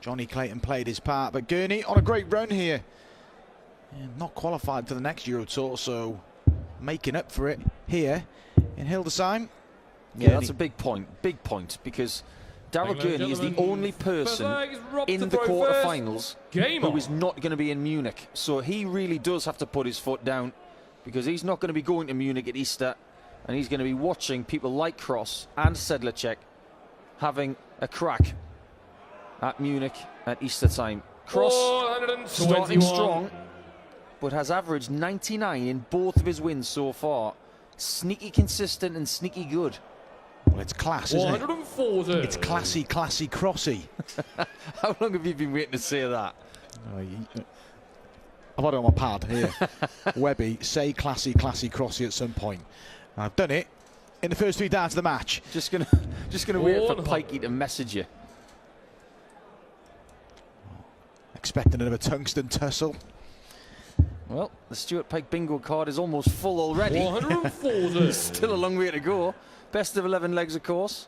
Johnny Clayton played his part, but Gurney on a great run here. Yeah, not qualified for the next Euro Tour, so making up for it here in Hildesheim. Yeah, that's a big point, because Daryl Gurney is the only person in the quarterfinals who is not going to be in Munich. So he really does have to put his foot down, because he's not going to be going to Munich at Easter, and he's going to be watching people like Cross and Sedlacek having a crack at Munich at Easter time. Cross starting strong, but has averaged 99 in both of his wins so far. Sneaky consistent and sneaky good. Well, it's class, isn't it? It's classy, classy, crossy. How long have you been waiting to say that? I've had it on my pad here. Webby, say classy, classy, crossy at some point. I've done it in the first 3 darts of the match. Just gonna wait for Pikey to message you. Expecting another tungsten tussle. Well, the Stuart Pike bingo card is almost full already. 104. Still a long way to go. Best of 11 legs, of course.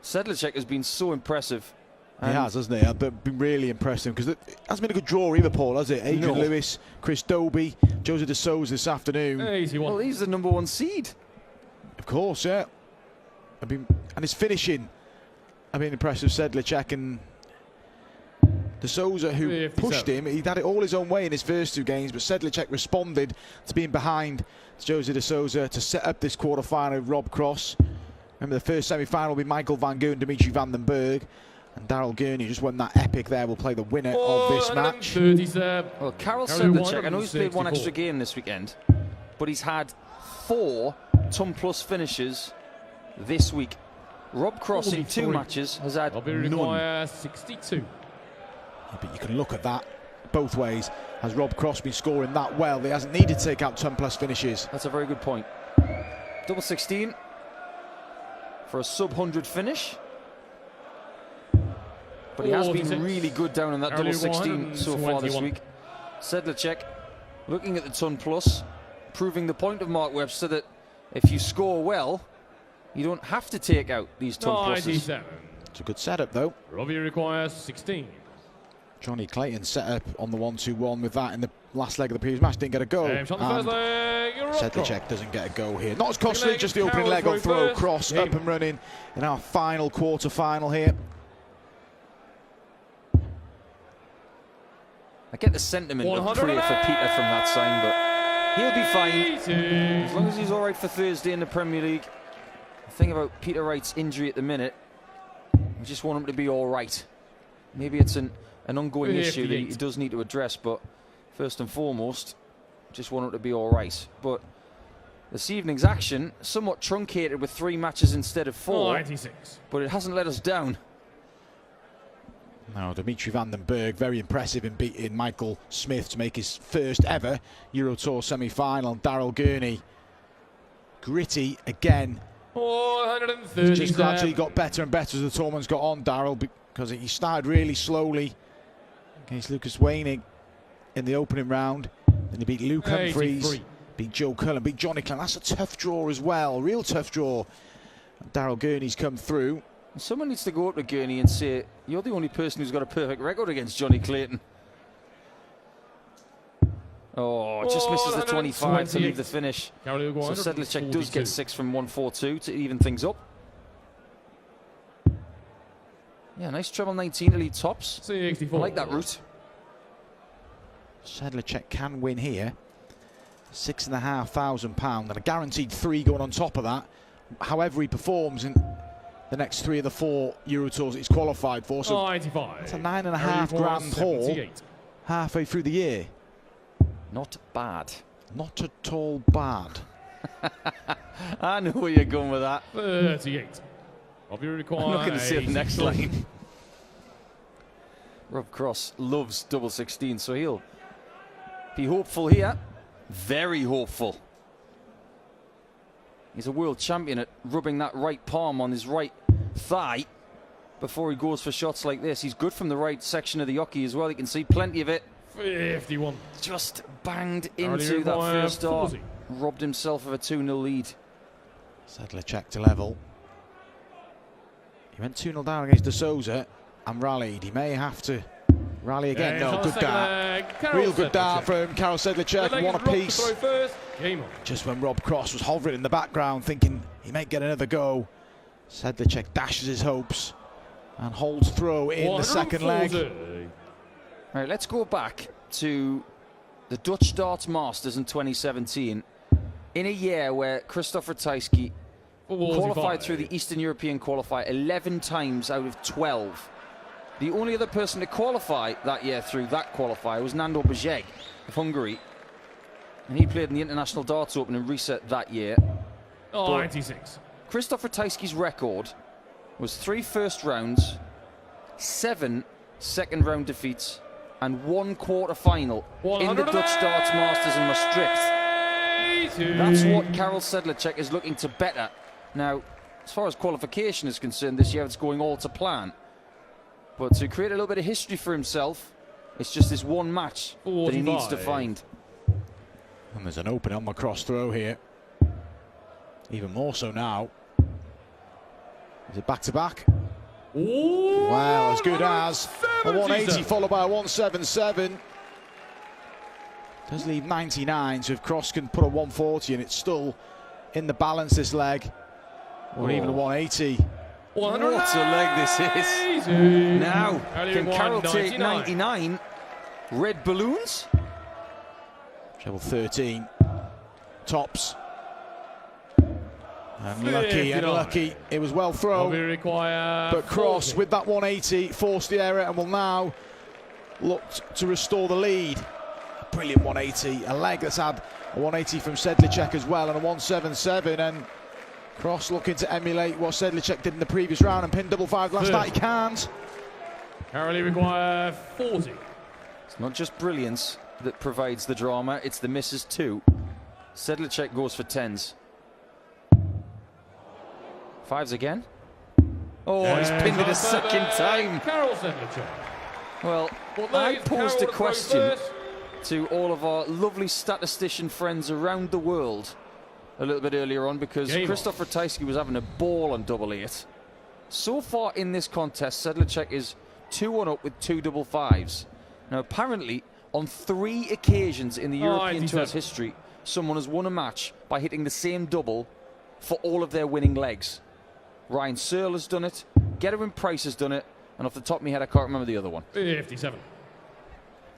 Sedlacek has been so impressive. He has, hasn't he? I've been really impressed because it hasn't been a good draw either, Paul, has it? Adrian Lewis, Chris Dobie, Jose de Souza this afternoon. Well, he's the #1 seed. Of course, yeah. And his finishing, I've been impressed with Sedlacek and de Souza, who pushed him. He'd had it all his own way in his first 2 games, but Sedlacek responded to being behind Jose de Souza to set up this quarter-final with Rob Cross. Remember, the first semi-final will be Michael van Gerwen, Dimitri van den Berg. And Daryl Gurney just won that epic there. Will play the winner of this match. Well, Karel Sedlacek, I know he's played 1 extra game this weekend, but he's had 4 ton plus finishes this week. Rob Cross in 2 matches has had none. 62. Yeah, but you can look at that both ways. Has Rob Cross been scoring that well? He hasn't needed to take out ton plus finishes. That's a very good point. Double 16 for a sub-100 finish. But he has been really good down in that double 16 so far this week. Sedlacek looking at the ton plus, proving the point of Mark Webster that if you score well, you don't have to take out these ton pluses. It's a good setup, though. Robbie requires 16. Johnny Clayton set up on the 1-2-1 with that in the last leg of the previous match. Didn't get a goal. Sedlacek doesn't get a go here. Not as costly, just the opening leg on throw. Cross up and running in our final quarter-final here. I get the sentiment of prayer for Peter from that sign, but he'll be fine as long as he's all right for Thursday in the Premier League. The thing about Peter Wright's injury at the minute, we just want him to be all right. Maybe it's an ongoing issue that he does need to address, but first and foremost, just want him to be all right. But this evening's action, somewhat truncated with 3 matches instead of 4, but it hasn't let us down. Now, Dimitri van den Berg, very impressive in beating Michael Smith to make his first ever Euro Tour semi-final. Daryl Gurney, gritty again. 430. Just gradually got better and better as the tournament's got on, Daryl, because he started really slowly against Lucas Waning in the opening round. Then he beat Luke Humphreys, beat Joe Cullen, beat Johnny Clayton. That's a tough draw as well, real tough draw. Daryl Gurney's come through. Someone needs to go up to Gurney and say, you're the only person who's got a perfect record against Johnny Clayton. Oh, just misses the 25 to leave the finish. So Sedlacek does get 6 from 142 to even things up. Yeah, nice treble 19 to lead tops. 64. I like that route. Sedlacek can win here. £6,500 and a guaranteed 3 going on top of that. However he performs in the next 3 of the 4 Euro Tours he's qualified for. So it's a £9,500 haul halfway through the year. Not bad. Not at all bad. I know where you're going with that. 38. I'm not going to say the next line. Rob Cross loves double 16, so he'll be hopeful here. Very hopeful. He's a world champion at rubbing that right palm on his right thigh before he goes for shots like this. He's good from the right section of the hockey as well. You can see plenty of it. 51. Just banged into that first dart. Robbed himself of a 2-0 lead. Sedlacek to level. He went 2-0 down against de Souza. and rallied. He may have to rally again. Yeah, No, good dart. Real good dart from Karel Sedlacek. One apiece. Just when Rob Cross was hovering in the background, thinking he might get another go, Sedlacek dashes his hopes and holds throw in the second leg. Right, let's go back to the Dutch Darts Masters in 2017, in a year where Christoph Ratajski qualified through the Eastern European qualifier 11 times out of 12. The only other person to qualify that year through that qualifier was Nando Bajeg of Hungary, and he played in the International Darts Open and reset that year. 96. Christoph Ratajski's record was 3 first rounds, 7 second round defeats, and 1 quarter-final in the Dutch Darts Masters in Maastricht. That's what Karel Sedlacek is looking to better. Now, as far as qualification is concerned, this year it's going all to plan. But to create a little bit of history for himself, it's just this one match that he needs to find. And there's an opening on the cross throw here. Even more so now. Is it back-to-back? Wow, as good as a 180 followed by a 177. Does leave 99, so if Cross can put a 140 and it's still in the balance this leg, or even a 180. What a leg this is. Now, can Karel take 99? Red balloons? Treble 13. Tops. Unlucky. It was well thrown. But Cross with that 180 forced the error and will now look to restore the lead. A brilliant 180. A leg that's had a 180 from Sedlacek as well and a 177. And Cross looking to emulate what Sedlacek did in the previous round and pin double five last night. He can't. Karel require 40. It's not just brilliance that provides the drama, it's the misses too. Sedlacek goes for 10s. 5s again. Oh, he's pinned it a second time. Karel Sedlacek. Well, I posed a question to all of our lovely statistician friends around the world a little bit earlier on, because Christoph Ratajski was having a ball on double 8. So far in this contest, Sedlacek is 2-1 up with 2 double 5s. Now, apparently, on 3 occasions in the European Tour's history, someone has won a match by hitting the same double for all of their winning legs. Ryan Searle has done it, Gerwin Price has done it, and off the top of my head, I can't remember the other one. 57.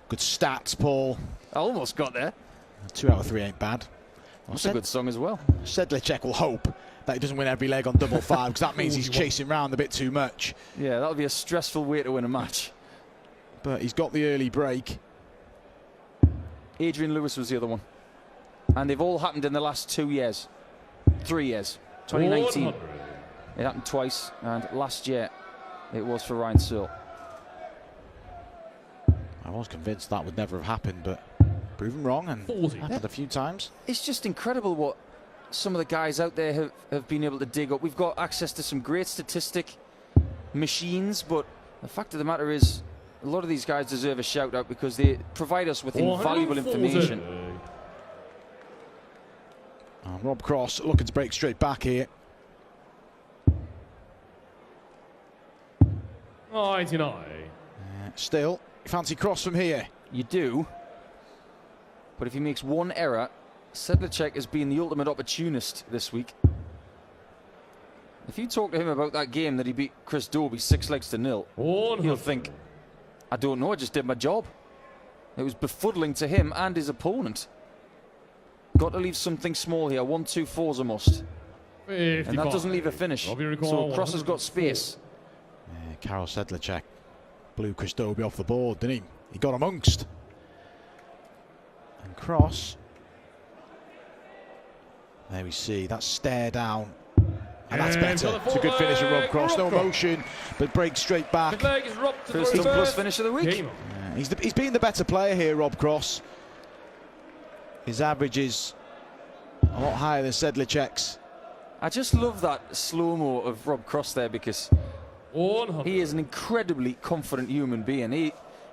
Good stats, Paul. I almost got there. 2 out of 3 ain't bad. That's a good song as well. Sedlacek will hope that he doesn't win every leg on double 5, because that means he's chasing round a bit too much. Yeah, that'll be a stressful way to win a match. But he's got the early break. Adrian Lewis was the other one. And they've all happened in the last 2 years. 3 years. 2019. 100. It happened twice, and last year it was for Ryan Searle. I was convinced that would never have happened, but proven wrong, and happened a few times. It's just incredible what some of the guys out there have been able to dig up. We've got access to some great statistic machines, but the fact of the matter is a lot of these guys deserve a shout out because they provide us with invaluable information. Rob Cross looking to break straight back here. 99. Still, you fancy Cross from here? You do. But if he makes one error, Sedlacek has been the ultimate opportunist this week. If you talk to him about that game that he beat Chris Dobie 6-0, he'll think, I don't know, I just did my job. It was befuddling to him and his opponent. Got to leave something small here. 1-2-4's a must. 55. And that doesn't leave a finish. So Cross has got space. Karel Sedlacek blew Chris Dobie off the board, didn't he? He got amongst. And Cross. There we see that stare down. And that's better. It's a good finish of Rob Cross. No emotion, but breaks straight back. First plus finish of the week. He's been the better player here, Rob Cross. His average is a lot higher than Sedlacek's. I just love that slow-mo of Rob Cross there because he is an incredibly confident human being.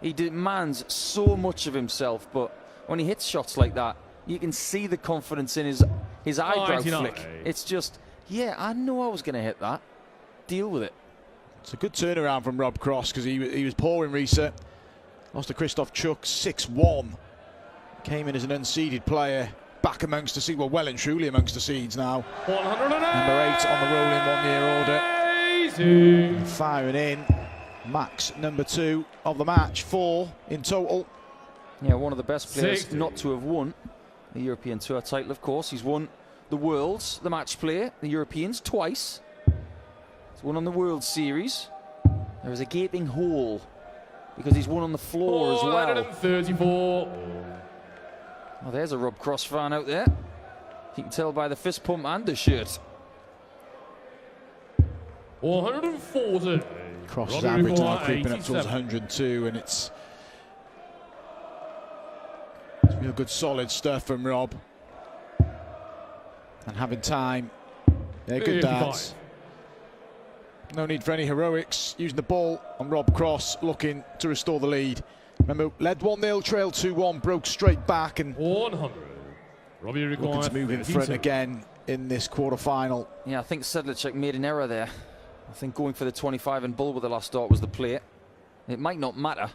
He demands so much of himself, but when he hits shots like that, you can see the confidence in his eyebrow flick. It's just, yeah, I know I was going to hit that. Deal with it. It's a good turnaround from Rob Cross because he was poor in reset. Lost to Christoph Chuk 6-1. Came in as an unseeded player. Back amongst the seeds. Well and truly amongst the seeds now. 108. Number 8 on the rolling 1 year order. Firing in. Max, number 2 of the match. 4 in total. Yeah, one of the best players not to have won the European Tour title, of course. He's won the Worlds, the match play, the Europeans twice. He's won on the World Series. There is a gaping hole because he's won on the floor as well. 134. Well, there's a Rob Cross fan out there. You can tell by the fist pump and the shirt. 140. Cross's average now creeping up towards 102, and it's real good solid stuff from Rob. And having time. Yeah, good dance. No need for any heroics. Using the ball on Rob Cross, looking to restore the lead. Remember, led 1-0, trailed 2-1, broke straight back, and 100. Robbie looking to move in front again in this quarter-final. Yeah, I think Sedlacek made an error there. I think going for the 25 and bull with the last start was the play. It might not matter.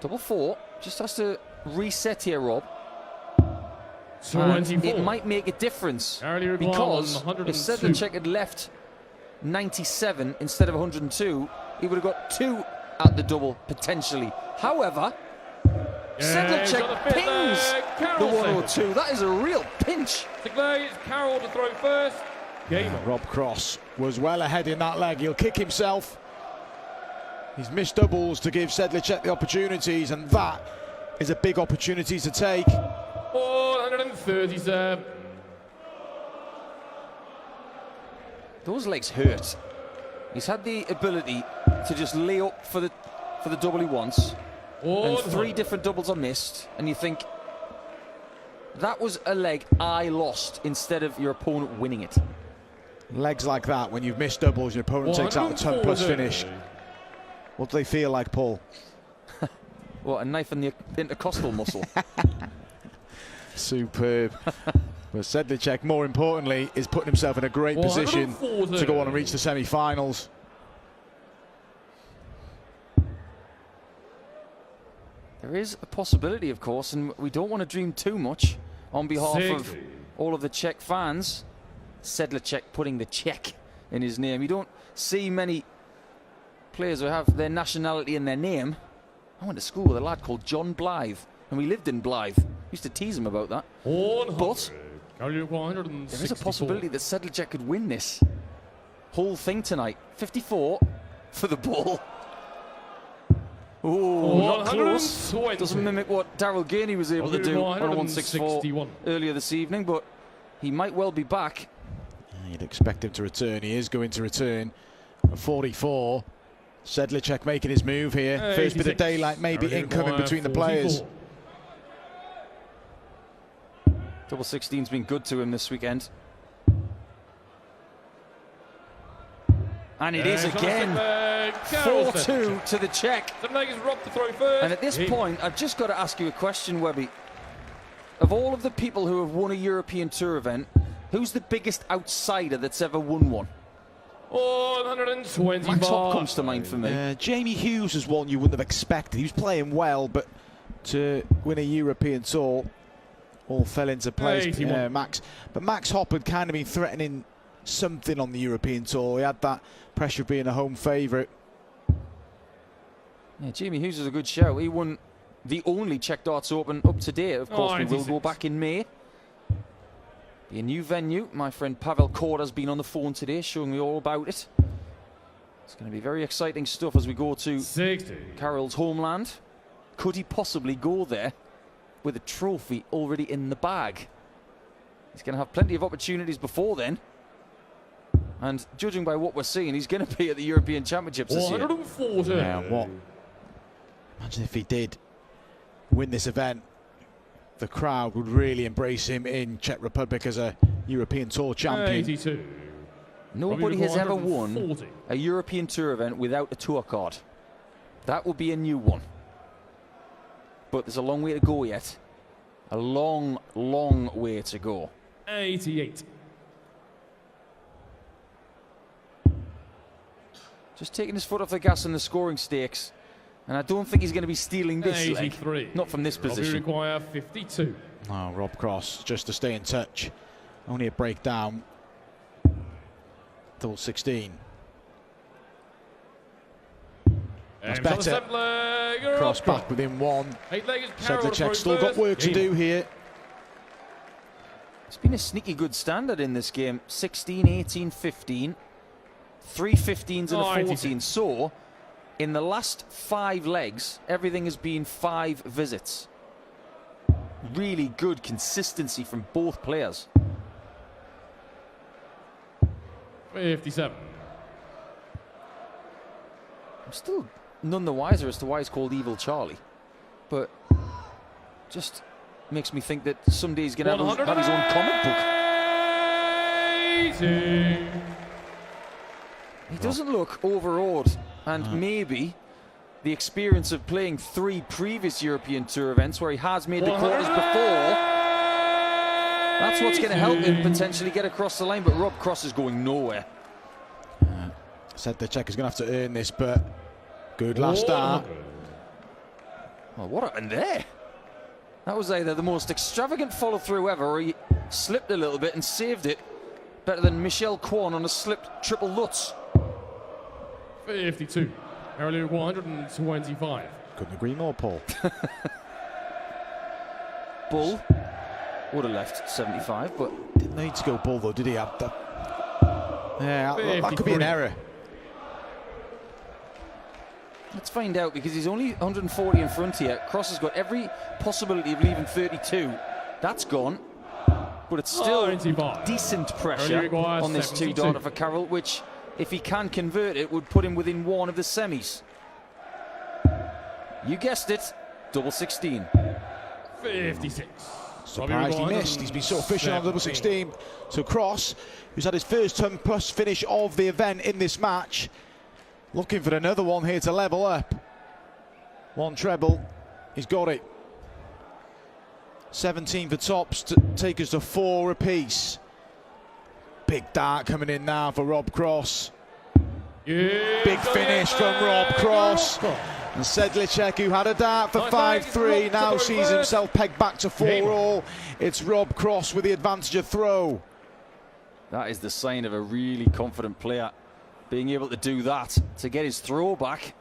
Double 4, just has to reset here, Rob. And it might make a difference because if Sedlacek had left 97 instead of 102, he would have got 2 at the double potentially. However, Sedlacek pings the 102. That is a real pinch. It's Karel to throw first. Rob Cross was well ahead in that leg. He'll kick himself. He's missed doubles to give Sedlacek the opportunities, and that is a big opportunity to take. 137. Those legs hurt. He's had the ability to just lay up for the double he wants, and 3 different doubles are missed, and you think that was a leg I lost instead of your opponent winning it. Legs like that, when you've missed doubles, your opponent takes out the ton plus finish. What do they feel like, Paul? What, a knife in the intercostal muscle? Superb. But Sedlacek, more importantly, is putting himself in a great position to go on and reach the semi-finals. There is a possibility, of course, and we don't want to dream too much on behalf of all of the Czech fans. Sedlacek putting the Czech in his name. You don't see many players who have their nationality in their name. I went to school with a lad called John Blythe, and we lived in Blythe. Used to tease him about that. But there is a possibility that Sedlacek could win this whole thing tonight. 54 for the ball. Oh, not close. Doesn't mimic what Daryl Gurney was able to do on a 164 earlier this evening, but he might well be back. You'd expect him to return. He is going to return. 44. Sedlacek making his move here. First bit of daylight maybe incoming between the players. Double 16's been good to him this weekend. And it is again. 4-2 to the Czech. And at this point, I've just got to ask you a question, Webby. Of all of the people who have won a European Tour event, who's the biggest outsider that's ever won one? 120. Max Hopp comes to mind for me. Jamie Hughes is one you wouldn't have expected. He was playing well, but to win a European Tour, all fell into place. Max. But Max Hopp had kind of been threatening something on the European Tour. He had that pressure of being a home favourite. Yeah, Jamie Hughes is a good show. He won the only Czech Darts Open up to date. Of course, we will go back in May. Be a new venue. My friend Pavel Korda has been on the phone today showing me all about it. It's going to be very exciting stuff as we go to Karel's homeland. Could he possibly go there with a trophy already in the bag? He's going to have plenty of opportunities before then. And judging by what we're seeing, he's going to be at the European Championships this year. 140. Yeah, what? Imagine if he did win this event. The crowd would really embrace him in Czech Republic as a European Tour champion. 82. Nobody has ever won a European Tour event without a tour card. That would be a new one. But there's a long way to go yet. A long, long way to go. 88. Just taking his foot off the gas in the scoring stakes. And I don't think he's going to be stealing this leg. Not from this position. Require 52. Oh, Rob Cross, just to stay in touch. Only a breakdown. Double 16. That's better. Cross back within one. Sedlacek still got work to do here. It's been a sneaky good standard in this game. 16, 18, 15. 3 15s and a 14. So, in the last 5 legs, everything has been 5 visits. Really good consistency from both players. 57. I'm still none the wiser as to why it's called Evil Charlie. But just makes me think that someday he's going to have his own comic book. He doesn't look overawed. And maybe the experience of playing 3 previous European Tour events where he has made the quarters before, that's what's going to help him potentially get across the line. But Rob Cross is going nowhere. Sedlacek is going to have to earn this, but good last start. Well, what happened there? That was either the most extravagant follow-through ever, or he slipped a little bit and saved it. Better than Michel Kwan on a slipped triple Lutz. 52. Karel 125. Couldn't agree more, Paul. Bull would have left 75, but didn't need to go Bull though, did he? Yeah, that could be an error. Let's find out, because he's only 140 in front here. Cross has got every possibility of leaving 32. That's gone. But it's still decent pressure on this 2-darter for Karel, which, if he can convert it, would put him within 1 of the semis. You guessed it, double 16. 56. Surprised he missed. He's been so efficient on double 16. So Cross, who's had his first ton plus finish of the event in this match, looking for another one here to level up. 1 treble, he's got it. 17 for tops to take us to 4 apiece. Big dart coming in now for Rob Cross. Big finish from Rob Cross. And Sedlacek, who had a dart for 5-3, now sees himself pegged back to 4-all. It's Rob Cross with the advantage of throw. That is the sign of a really confident player, being able to do that, to get his throw back.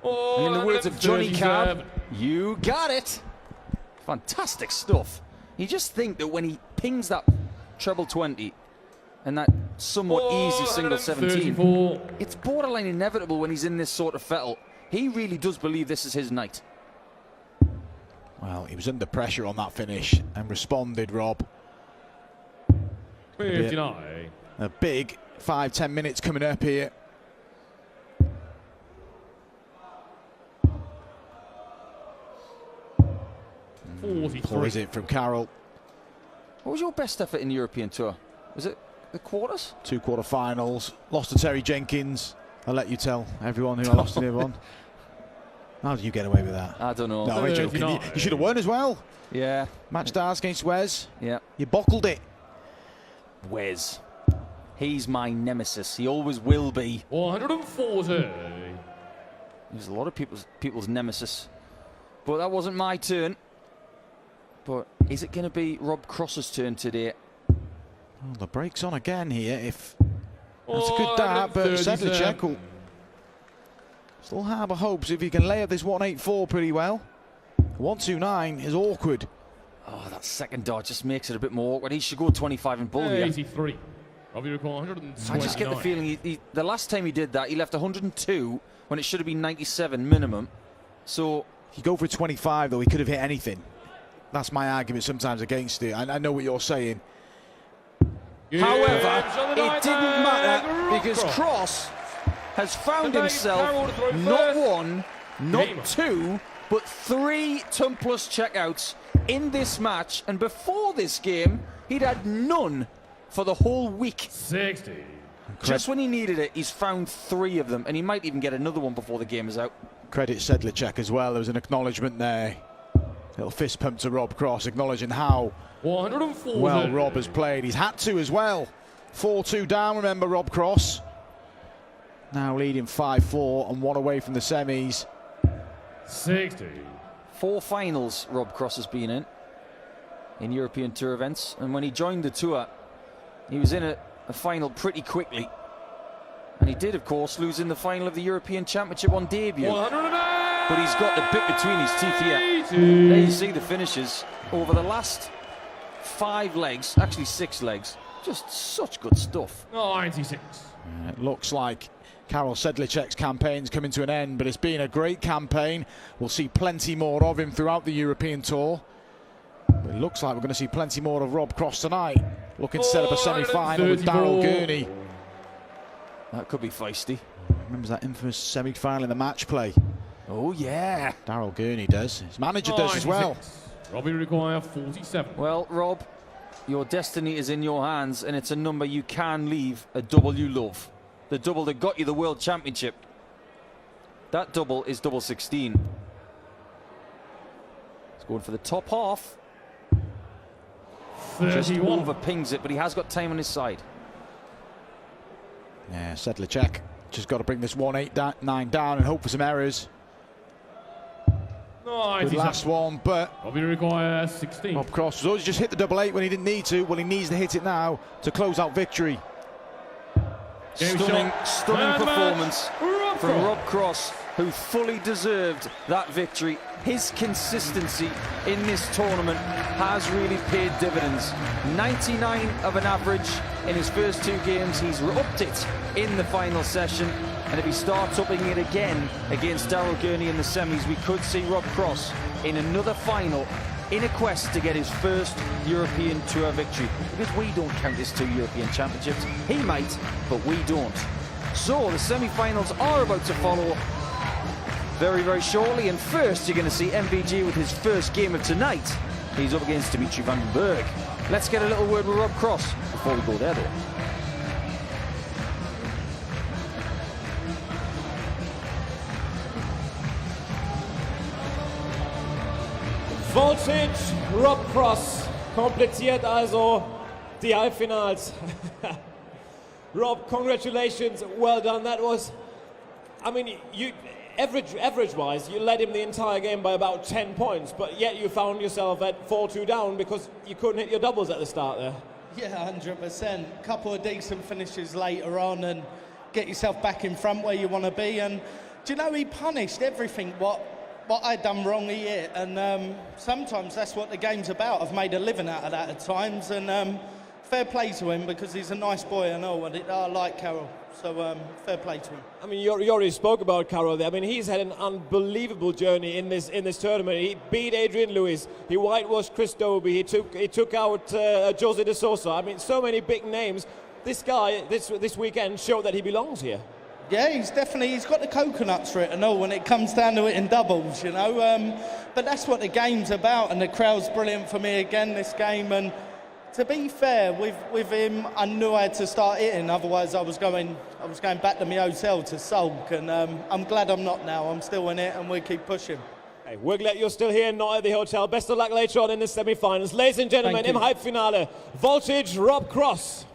And in the words of Johnny Cab, you got it. Fantastic stuff. You just think that when he pings that treble 20 and that somewhat easy single 17, it's borderline inevitable when he's in this sort of fettle. He really does believe this is his night. Well, he was under pressure on that finish and responded, Rob. 59. A big 5-10 minutes coming up here. Pours it from Karel. What was your best effort in the European Tour? Was it the quarters? 2 quarter-finals. Lost to Terry Jenkins. I'll let you tell everyone who I lost to him on. How did you get away with that? I don't know. No, I'm joking. You should have won as well. Yeah. Match stars against Wes. Yeah. You bockled it. Wes. He's my nemesis. He always will be. 140. There's a lot of people's nemesis. But that wasn't my turn. But is it going to be Rob Cross's turn today? Well, the brake's on again here. If that's a good dart, but Sedlacek will still harbour hopes if he can lay up this 184 pretty well. 129 is awkward. Oh, that second dart just makes it a bit more awkward. He should go 25 in bull here. 83. I just get the feeling the last time he did that, he left 102 when it should have been 97 minimum. So if you go for 25, though, he could have hit anything. That's my argument sometimes against it. I know what you're saying. However, it didn't matter because Cross has found himself not 1, not 2, but 3 ton plus checkouts in this match. And before this game, he'd had none for the whole week. 60. Just when he needed it, he's found 3 of them, and he might even get another one before the game is out. Credit Sedlacek as well. There was an acknowledgement there. Little fist pump to Rob Cross, acknowledging how well Rob has played. He's had to as well. 4-2 down, remember, Rob Cross. Now leading 5-4 and one away from the semis. 60. 4 finals Rob Cross has been in European Tour events, and when he joined the tour, he was in a final pretty quickly. And he did, of course, lose in the final of the European Championship on debut. 108. But he's got the bit between his teeth here. There you see the finishes over the last 5 legs, actually 6 legs. Just such good stuff. 96. It looks like Karel Sedlacek's campaign's coming to an end, but it's been a great campaign. We'll see plenty more of him throughout the European Tour. But it looks like we're going to see plenty more of Rob Cross tonight. Looking to set up a semi-final with Darrell Gurney. That could be feisty. Remembers that infamous semi-final in the match play? Oh, yeah. Darrell Gurney does. His manager does as well. Robbie require 47. Well, Rob, your destiny is in your hands, and it's a number you can leave, a double you love. The double that got you the World Championship. That double is double 16. He's going for the top half. 31. Just over pings it, but he has got time on his side. Yeah, Sedlacek just got to bring this 1-8-9 down and hope for some errors. Good last one, but Robbie require 16. Rob Cross has always just hit the double 8 when he didn't need to. Well, he needs to hit it now to close out victory. Stunning performance from Rob Cross, who fully deserved that victory. His consistency in this tournament has really paid dividends. 99 of an average in his first 2 games. He's upped it in the final session. And if he starts upping it again against Darrell Gurney in the semis, we could see Rob Cross in another final in a quest to get his first European Tour victory. Because we don't count this 2 European Championships. He might, but we don't. So the semi-finals are about to follow very, very shortly. And first, you're going to see MVG with his first game of tonight. He's up against Dimitri van den Berg. Let's get a little word with Rob Cross before we go there, though. Voltage, Rob Cross komplettiert also die Halbfinals. Rob, congratulations, well done. That was, I mean, you average-wise, you led him the entire game by about 10 points, but yet you found yourself at 4-2 down because you couldn't hit your doubles at the start there. Yeah, 100%. Couple of decent finishes later on and get yourself back in front where you want to be. And do you know, he punished everything what I'd done wrong here, and sometimes that's what the game's about. I've made a living out of that at times, and fair play to him because he's a nice boy and all, and I like Karel, so fair play to him. I mean, you already spoke about Karel there. I mean, he's had an unbelievable journey in this tournament. He beat Adrian Lewis, he whitewashed Chris Dobie, he took out Jose de Sosa. I mean, so many big names. This guy, this weekend, showed that he belongs here. Yeah, he's got the coconuts for it and all when it comes down to it in doubles, you know. But that's what the game's about, and the crowd's brilliant for me again this game. And to be fair, with him, I knew I had to start hitting, otherwise I was going back to my hotel to sulk. And I'm glad I'm not now. I'm still in it, and we keep pushing. Hey, we're glad you're still here, not at the hotel. Best of luck later on in the semi-finals. Ladies and gentlemen, im Halbfinale, Voltage, Rob Cross.